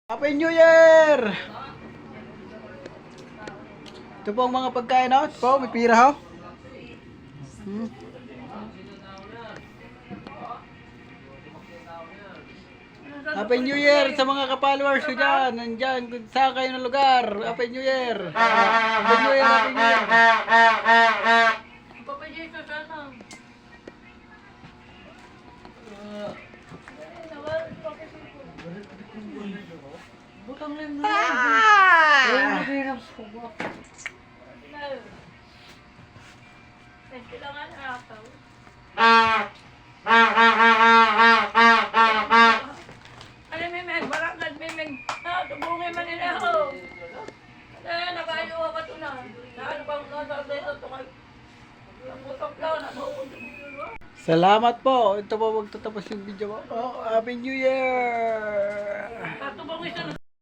Happy New Year! Ito po ang mga pagkain na. Ito po, may pira ho. Happy New Year sa mga ka-followers ko dyan. Nandyan, kung saan kayo ng lugar. Happy New Year! Happy New Year, Happy New Year! Papa Jesus, ano? Butang lang na. Kailangan araw. Ano may barakad may tubungin man nila ho. Nakayo ka to na. Ano bang nasa dito to kay putok lang na. Salamat po. Ito po magtatapos yung video ko. Oh, Happy New Year! Katubong isa